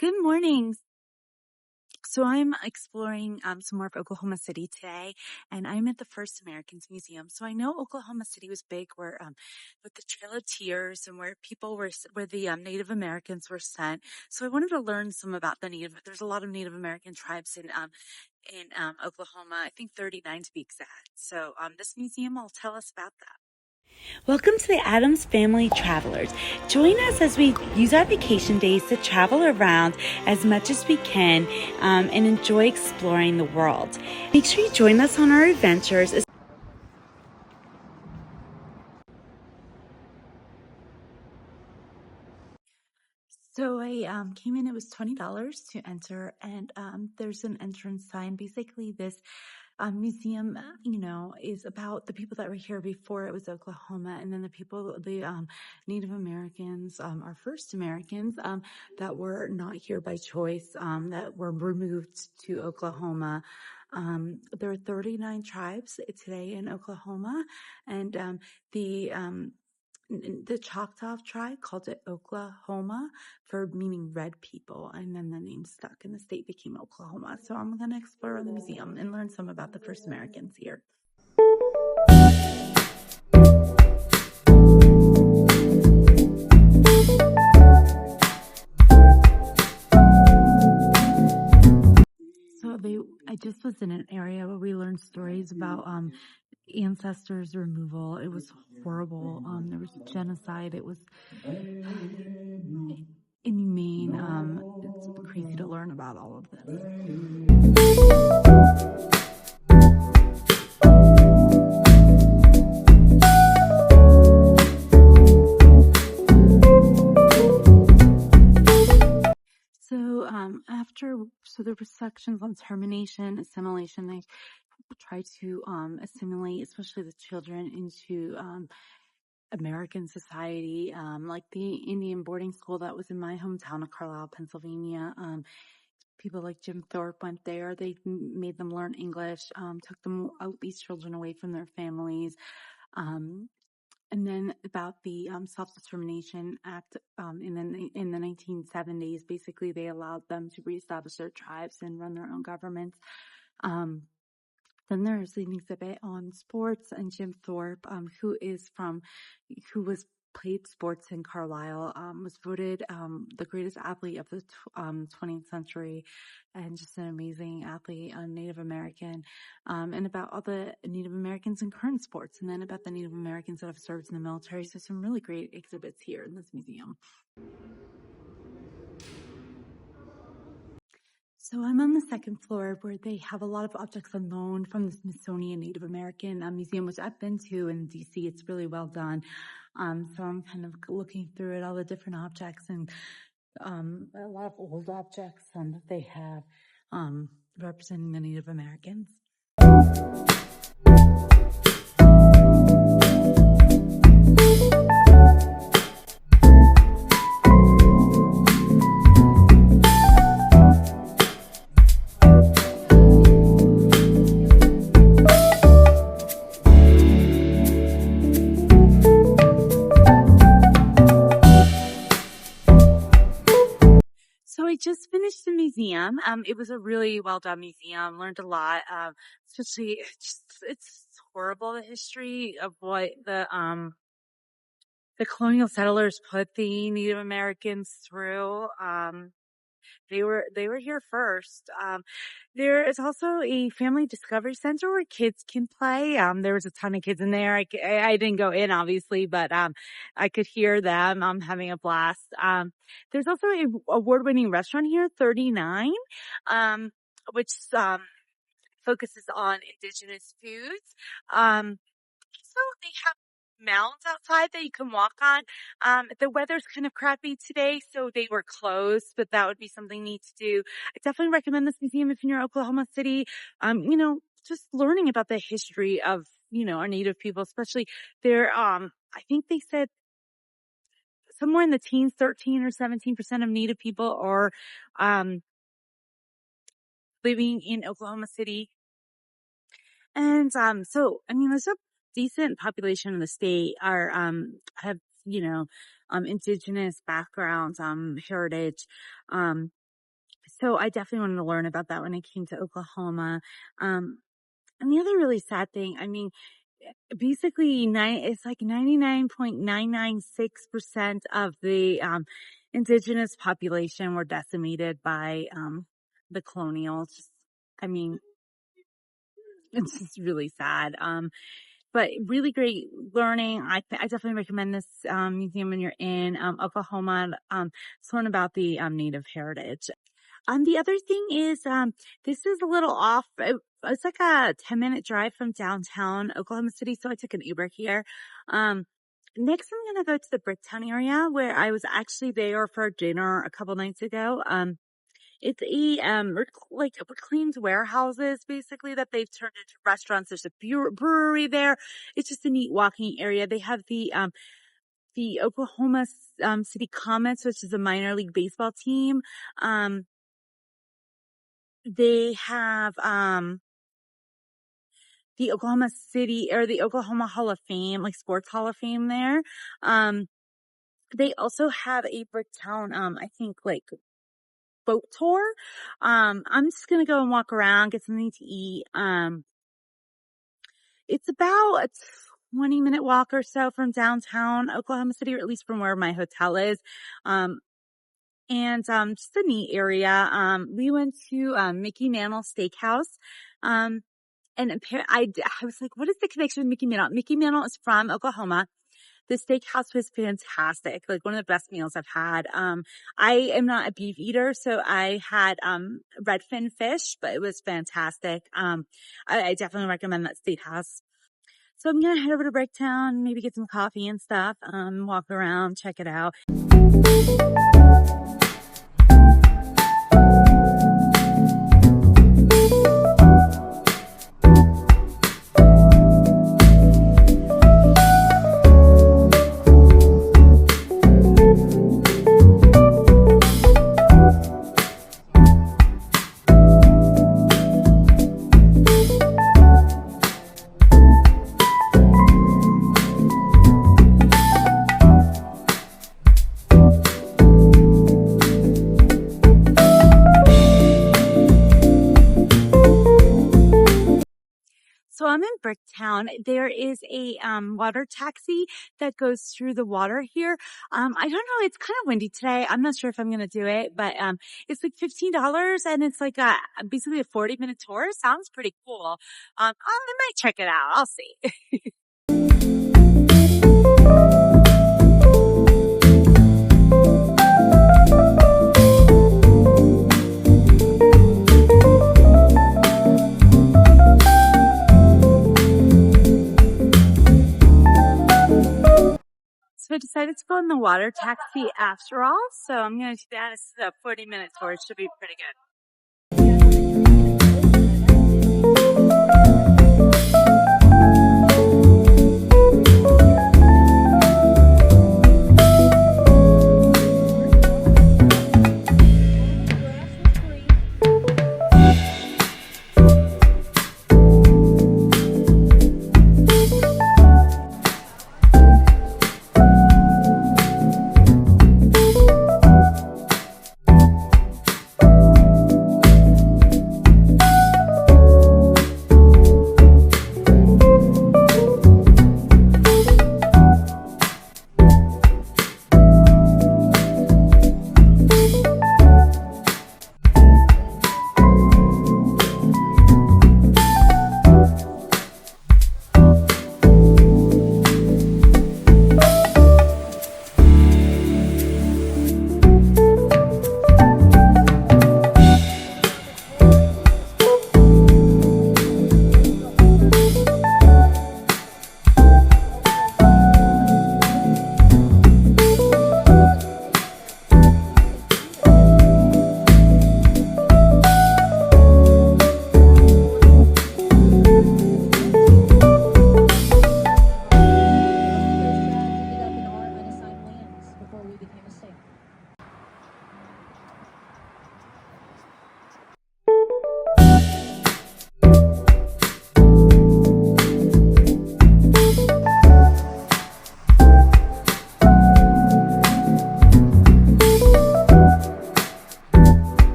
Good morning. So I'm exploring some more of Oklahoma City today, and I'm at the First Americans Museum. So I know Oklahoma City was big where with the Trail of Tears and where people were where the Native Americans were sent. So I wanted to learn some about the Native. There's a lot of Native American tribes in Oklahoma. I think 39 to be exact. So this museum will tell us about that. Welcome to the Adams Family Travelers. Join us as we use our vacation days to travel around as much as we can and enjoy exploring the world. Make sure you join us on our adventures. So I came in, it was $20 to enter, and there's an entrance sign. Basically, this museum, is about the people that were here before it was Oklahoma, and then the Native Americans, our first Americans, that were not here by choice, that were removed to Oklahoma. There are 39 tribes today in Oklahoma, and the Choctaw tribe called it Oklahoma for meaning red people, and then the name stuck and the state became Oklahoma. So I'm going to explore the museum and learn some about the first Americans here. I just was in an area where we learned stories about ancestors removal. It was horrible. There was genocide. It was inhumane. It's crazy to learn about all of this. So there were sections on termination, assimilation. They try to assimilate, especially the children, into American society, like the Indian boarding school that was in my hometown of Carlisle, Pennsylvania. People like Jim Thorpe went there. They made them learn English, took these children away from their families. And then about the Self-Determination Act in the 1970s, basically they allowed them to reestablish their tribes and run their own governments. Then there's an exhibit on sports, and Jim Thorpe, who played sports in Carlisle, was voted the greatest athlete of the 20th century, and just an amazing athlete, a Native American, and about all the Native Americans in current sports, and then about the Native Americans that have served in the military. So some really great exhibits here in this museum. So I'm on the second floor where they have a lot of objects on loan from the Smithsonian Native American Museum, which I've been to in DC. It's really well done. So I'm kind of looking through it, all the different objects, and a lot of old objects that they have representing the Native Americans. So I just finished the museum. It was a really well done museum. Learned a lot. Especially it's horrible, the history of what the colonial settlers put the Native Americans through. They were here first. There is also a family discovery center where kids can play. There was a ton of kids in there. I didn't go in obviously, but I could hear them having a blast. There's also a award-winning restaurant here, 39, which focuses on indigenous foods. So they have mounds outside that you can walk on. The weather's kind of crappy today, so they were closed, but that would be something neat to do. I definitely recommend this museum if you're near Oklahoma City. Just learning about the history of, our Native people, especially I think they said somewhere in the teens, 13 or 17% of Native people are, living in Oklahoma City. And, there's a decent population of the state have, indigenous backgrounds, heritage. So I definitely wanted to learn about that when I came to Oklahoma. Um, and the other really sad thing, I mean, basically it's like 99.996% of the indigenous population were decimated by the colonials. I mean, it's just really sad. But really great learning. I definitely recommend this museum when you're in Oklahoma to learn about the native heritage. The other thing is, this is a little off. It's like a 10-minute drive from downtown Oklahoma City. So I took an Uber here. Next I'm going to go to the Bricktown area where I was actually there for dinner a couple nights ago. It's like reclaimed warehouses basically that they've turned into restaurants. There's a brewery there. It's just a neat walking area. They have the Oklahoma City Comets, which is a minor league baseball team. They have the Oklahoma City or the Oklahoma Hall of Fame, like Sports Hall of Fame there. They also have a Bricktown, I think like boat tour. I'm just gonna go and walk around, get something to eat. It's about a 20-minute walk or so from downtown Oklahoma City, or at least from where my hotel is. And just a neat area. We went to Mickey Mantle Steakhouse. And I was like, what is the connection with Mickey Mantle? Mickey Mantle is from Oklahoma. The steakhouse was fantastic. Like one of the best meals I've had. I am not a beef eater, so I had, redfin fish, but it was fantastic. I definitely recommend that steakhouse. So I'm going to head over to Bricktown, maybe get some coffee and stuff, walk around, check it out. So I'm in Bricktown. There is a water taxi that goes through the water here. I don't know, it's kind of windy today. I'm not sure if I'm gonna do it, but it's like $15 and it's like basically a 40-minute tour. Sounds pretty cool. I might check it out. I'll see. So I decided to go on the water taxi after all. So I'm going to do that. It's a 40-minute tour. It should be pretty good.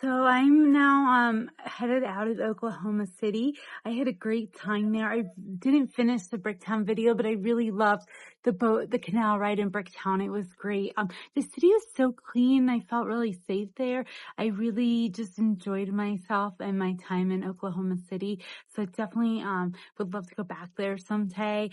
So I'm now headed out of Oklahoma City. I had a great time there. I didn't finish the Bricktown video, but I really loved the canal ride in Bricktown. It was great. The city was so clean. I felt really safe there. I really just enjoyed myself and my time in Oklahoma City. So I definitely would love to go back there someday.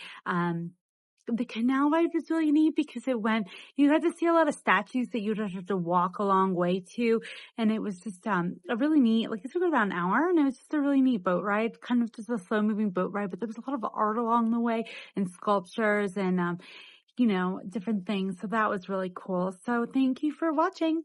The canal ride was really neat because you had to see a lot of statues that you'd have to walk a long way to. And it was just, a really neat, like it took about an hour and it was just a really neat boat ride, kind of just a slow moving boat ride, but there was a lot of art along the way and sculptures and, different things. So that was really cool. So thank you for watching.